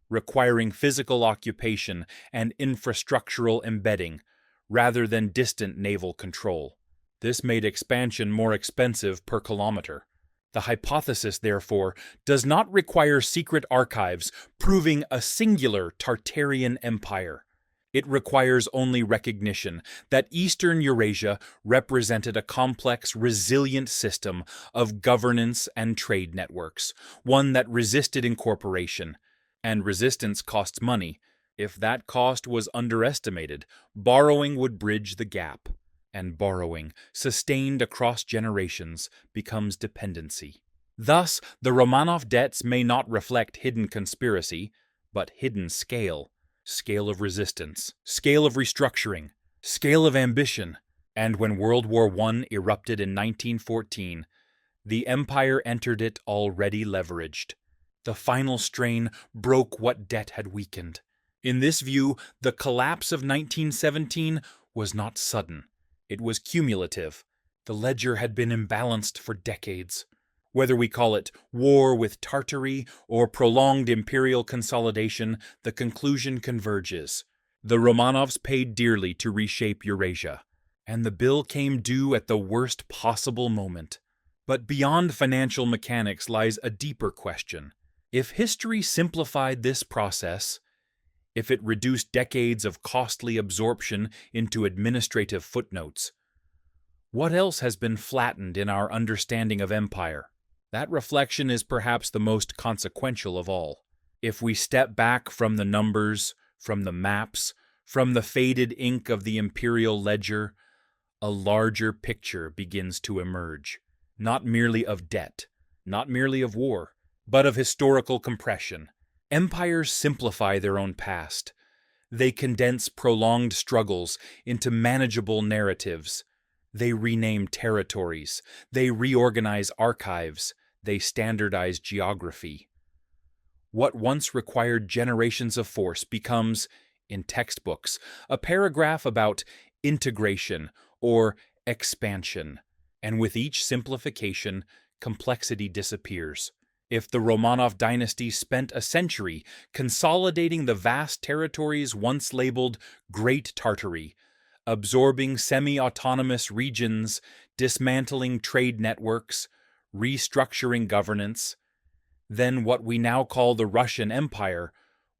requiring physical occupation and infrastructural embedding, rather than distant naval control. This made expansion more expensive per kilometer. The hypothesis, therefore, does not require secret archives proving a singular Tartarian empire. It requires only recognition that Eastern Eurasia represented a complex, resilient system of governance and trade networks, one that resisted incorporation. And resistance costs money. If that cost was underestimated, borrowing would bridge the gap. And borrowing, sustained across generations, becomes dependency. Thus, the Romanov debts may not reflect hidden conspiracy, but hidden scale. Scale of resistance, scale of restructuring, scale of ambition. And when World War I erupted in 1914, the empire entered it already leveraged. The final strain broke what debt had weakened. In this view, the collapse of 1917 was not sudden. It was cumulative. The ledger had been imbalanced for decades. Whether we call it war with Tartary or prolonged imperial consolidation, the conclusion converges. The Romanovs paid dearly to reshape Eurasia, and the bill came due at the worst possible moment. But beyond financial mechanics lies a deeper question. If history simplified this process, if it reduced decades of costly absorption into administrative footnotes, what else has been flattened in our understanding of empire? That reflection is perhaps the most consequential of all. If we step back from the numbers, from the maps, from the faded ink of the imperial ledger, a larger picture begins to emerge, not merely of debt, not merely of war, but of historical compression. Empires simplify their own past. They condense prolonged struggles into manageable narratives. They rename territories. They reorganize archives. They standardize geography. What once required generations of force becomes, in textbooks, a paragraph about integration or expansion. And with each simplification, complexity disappears. If the Romanov dynasty spent a century consolidating the vast territories once labeled Great Tartary, absorbing semi-autonomous regions, dismantling trade networks, restructuring governance, then what we now call the Russian Empire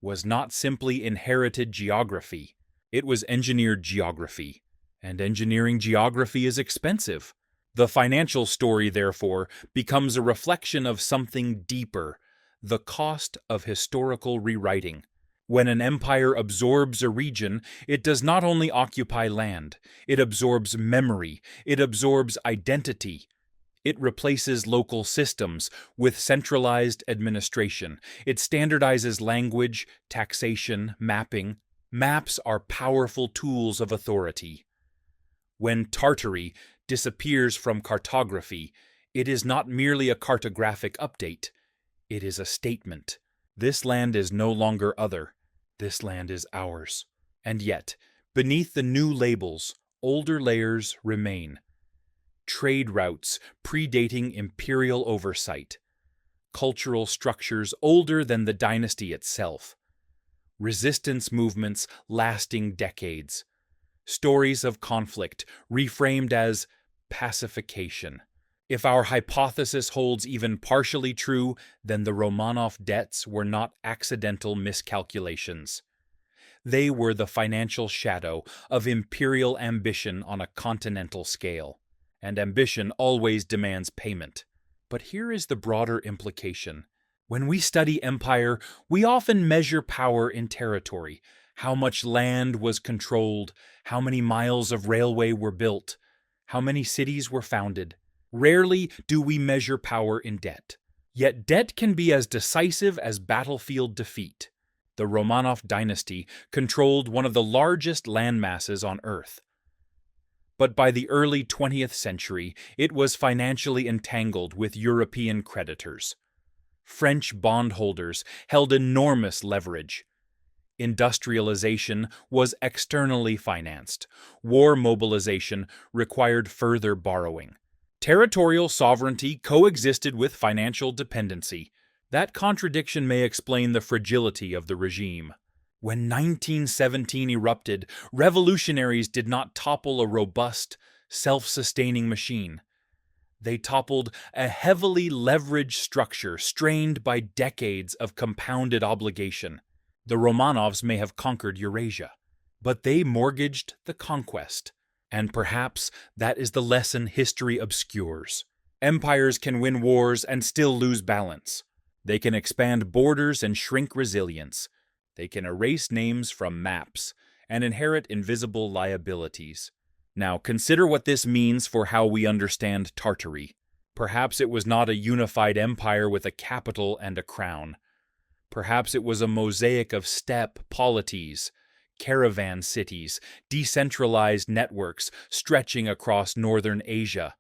was not simply inherited geography. It was engineered geography, and engineering geography is expensive. The financial story, therefore, becomes a reflection of something deeper, the cost of historical rewriting. When an empire absorbs a region, it does not only occupy land, it absorbs memory, it absorbs identity. It replaces local systems with centralized administration. It standardizes language, taxation, mapping. Maps are powerful tools of authority. When Tartary disappears from cartography, it is not merely a cartographic update. It is a statement. This land is no longer other. This land is ours. And yet, beneath the new labels, older layers remain. Trade routes predating imperial oversight. Cultural structures older than the dynasty itself. Resistance movements lasting decades. Stories of conflict reframed as pacification. If our hypothesis holds even partially true, then the Romanov debts were not accidental miscalculations. They were the financial shadow of imperial ambition on a continental scale. And ambition always demands payment. But here is the broader implication. When we study empire, we often measure power in territory. How much land was controlled, how many miles of railway were built, how many cities were founded. Rarely do we measure power in debt. Yet debt can be as decisive as battlefield defeat. The Romanov dynasty controlled one of the largest landmasses on Earth. But by the early 20th century, it was financially entangled with European creditors. French bondholders held enormous leverage. Industrialization was externally financed. War mobilization required further borrowing. Territorial sovereignty coexisted with financial dependency. That contradiction may explain the fragility of the regime. When 1917 erupted, revolutionaries did not topple a robust, self-sustaining machine. They toppled a heavily leveraged structure strained by decades of compounded obligation. The Romanovs may have conquered Eurasia, but they mortgaged the conquest. And perhaps that is the lesson history obscures. Empires can win wars and still lose balance. They can expand borders and shrink resilience. They can erase names from maps and inherit invisible liabilities. Now, consider what this means for how we understand Tartary. Perhaps it was not a unified empire with a capital and a crown. Perhaps it was a mosaic of steppe polities, caravan cities, decentralized networks stretching across northern Asia.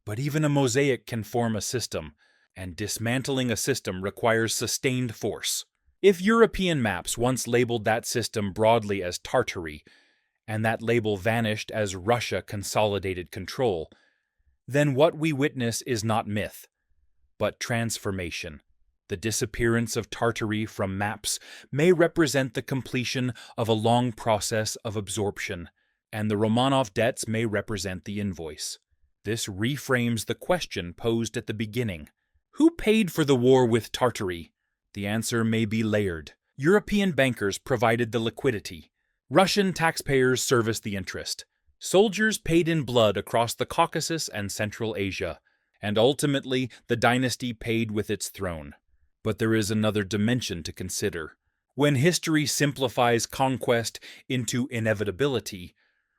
But even a mosaic can form a system, and dismantling a system requires sustained force. If European maps once labeled that system broadly as Tartary, and that label vanished as Russia consolidated control, then what we witness is not myth, but transformation. The disappearance of Tartary from maps may represent the completion of a long process of absorption, and the Romanov debts may represent the invoice. This reframes the question posed at the beginning. Who paid for the war with Tartary? The answer may be layered. European bankers provided the liquidity. Russian taxpayers serviced the interest. Soldiers paid in blood across the Caucasus and Central Asia, and ultimately the dynasty paid with its throne. But there is another dimension to consider. When history simplifies conquest into inevitability,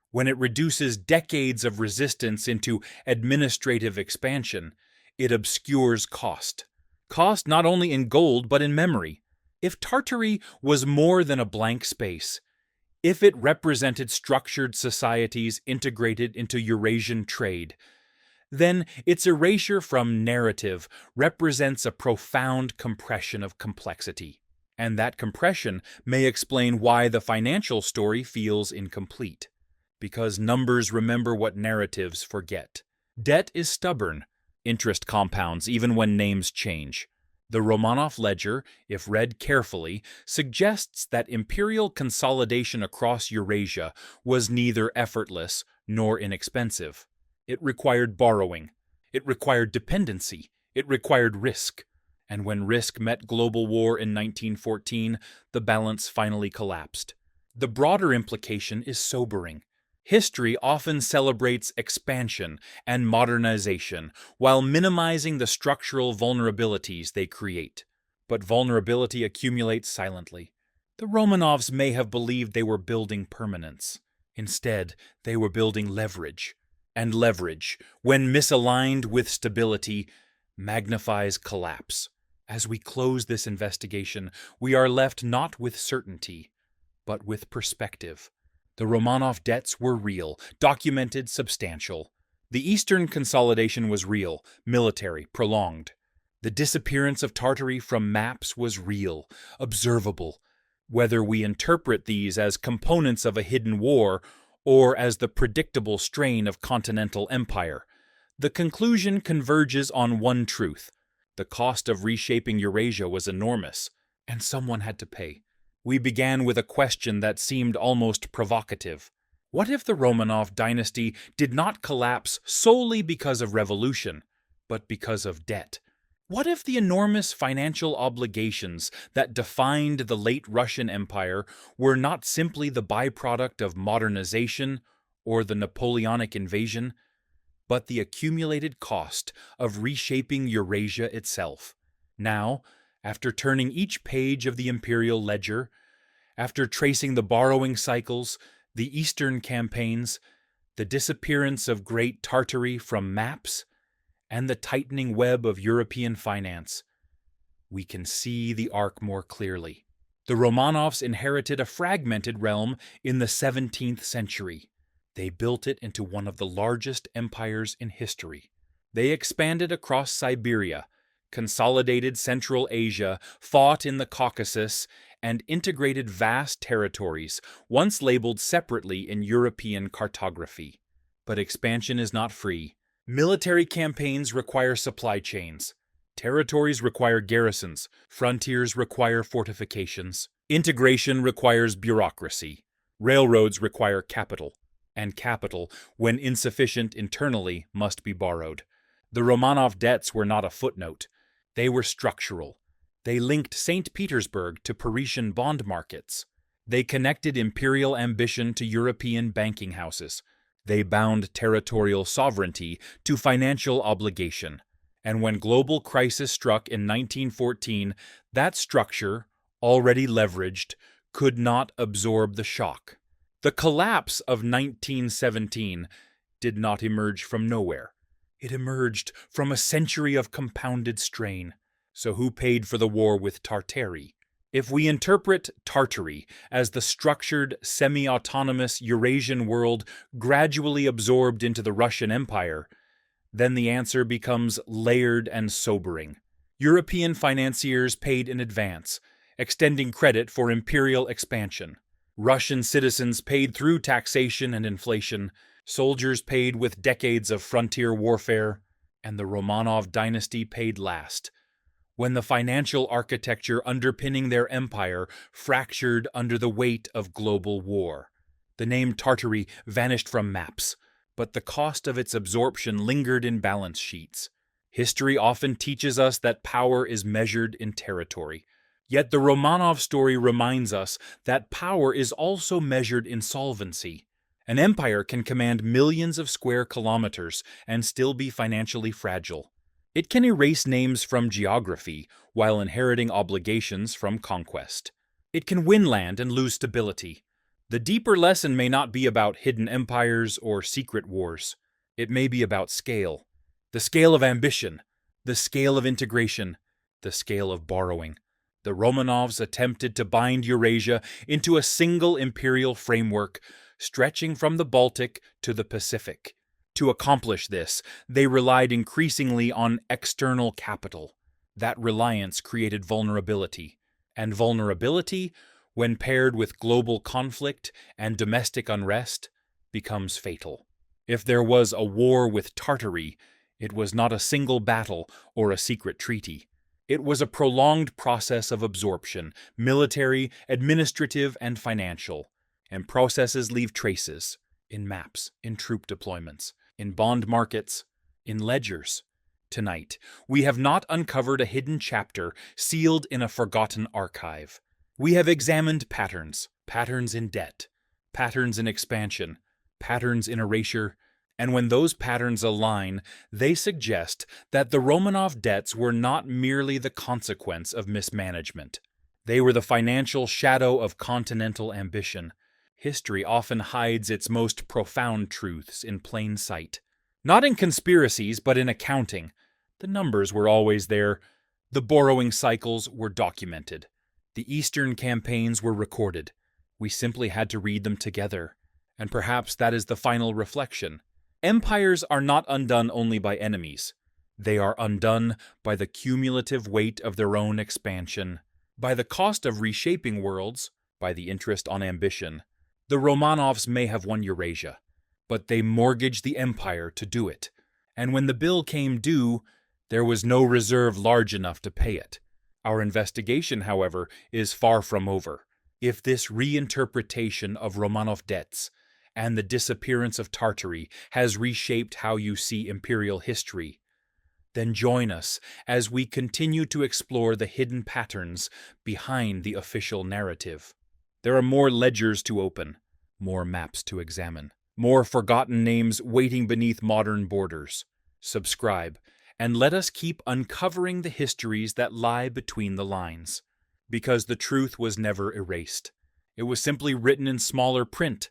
when it reduces decades of resistance into administrative expansion, it obscures cost. Cost not only in gold but in memory. If Tartary was more than a blank space, if it represented structured societies integrated into Eurasian trade, then its erasure from narrative represents a profound compression of complexity. And that compression may explain why the financial story feels incomplete. Because numbers remember what narratives forget. Debt is stubborn. Interest compounds even when names change. The Romanov ledger, if read carefully, suggests that imperial consolidation across Eurasia was neither effortless nor inexpensive. It required borrowing. It required dependency. It required risk. And when risk met global war in 1914, the balance finally collapsed. The broader implication is sobering. History often celebrates expansion and modernization while minimizing the structural vulnerabilities they create. But vulnerability accumulates silently. The Romanovs may have believed they were building permanence. Instead, they were building leverage. And leverage, when misaligned with stability, magnifies collapse. As we close this investigation, we are left not with certainty, but with perspective. The Romanov debts were real, documented, substantial. The Eastern consolidation was real, military, prolonged. The disappearance of Tartary from maps was real, observable. Whether we interpret these as components of a hidden war or as the predictable strain of continental empire, the conclusion converges on one truth. The cost of reshaping Eurasia was enormous, and someone had to pay. We began with a question that seemed almost provocative. What if the Romanov dynasty did not collapse solely because of revolution, but because of debt? What if the enormous financial obligations that defined the late Russian Empire were not simply the byproduct of modernization or the Napoleonic invasion, but the accumulated cost of reshaping Eurasia itself? Now, after turning each page of the Imperial ledger, after tracing the borrowing cycles, the Eastern campaigns, the disappearance of Great Tartary from maps, and the tightening web of European finance, we can see the arc more clearly. The Romanovs inherited a fragmented realm in the 17th century. They built it into one of the largest empires in history. They expanded across Siberia, consolidated Central Asia, fought in the Caucasus, and integrated vast territories once labeled separately in European cartography. But expansion is not free. Military campaigns require supply chains. Territories require garrisons. Frontiers require fortifications. Integration requires bureaucracy. Railroads require capital. And capital, when insufficient internally, must be borrowed. The Romanov debts were not a footnote. They were structural. They linked St. Petersburg to Parisian bond markets. They connected imperial ambition to European banking houses. They bound territorial sovereignty to financial obligation. And when global crisis struck in 1914, that structure, already leveraged, could not absorb the shock. The collapse of 1917 did not emerge from nowhere. It emerged from a century of compounded strain. So who paid for the war with Tartary? If we interpret Tartary as the structured, semi-autonomous Eurasian world gradually absorbed into the Russian Empire, then the answer becomes layered and sobering. European financiers paid in advance, extending credit for imperial expansion. Russian citizens paid through taxation and inflation, soldiers paid with decades of frontier warfare, and the Romanov dynasty paid last, when the financial architecture underpinning their empire fractured under the weight of global war. The name Tartary vanished from maps, but the cost of its absorption lingered in balance sheets. History often teaches us that power is measured in territory. Yet the Romanov story reminds us that power is also measured in solvency. An empire can command millions of square kilometers and still be financially fragile. It can erase names from geography while inheriting obligations from conquest. It can win land and lose stability. The deeper lesson may not be about hidden empires or secret wars. It may be about scale. The scale of ambition, the scale of integration, the scale of borrowing. The Romanovs attempted to bind Eurasia into a single imperial framework, stretching from the Baltic to the Pacific. To accomplish this, they relied increasingly on external capital. That reliance created vulnerability. And vulnerability, when paired with global conflict and domestic unrest, becomes fatal. If there was a war with Tartary, it was not a single battle or a secret treaty. It was a prolonged process of absorption, military, administrative, and financial. And processes leave traces in maps, in troop deployments, in bond markets, in ledgers. Tonight, we have not uncovered a hidden chapter sealed in a forgotten archive. We have examined patterns, patterns in debt, patterns in expansion, patterns in erasure, and when those patterns align, they suggest that the Romanov debts were not merely the consequence of mismanagement. They were the financial shadow of continental ambition. History often hides its most profound truths in plain sight. Not in conspiracies, but in accounting. The numbers were always there. The borrowing cycles were documented. The Eastern campaigns were recorded. We simply had to read them together. And perhaps that is the final reflection. Empires are not undone only by enemies. They are undone by the cumulative weight of their own expansion, by the cost of reshaping worlds, by the interest on ambition. The Romanovs may have won Eurasia, but they mortgaged the empire to do it. And when the bill came due, there was no reserve large enough to pay it. Our investigation, however, is far from over. If this reinterpretation of Romanov debts and the disappearance of Tartary has reshaped how you see imperial history, then join us as we continue to explore the hidden patterns behind the official narrative. There are more ledgers to open, more maps to examine, more forgotten names waiting beneath modern borders. Subscribe, and let us keep uncovering the histories that lie between the lines. Because the truth was never erased. It was simply written in smaller print,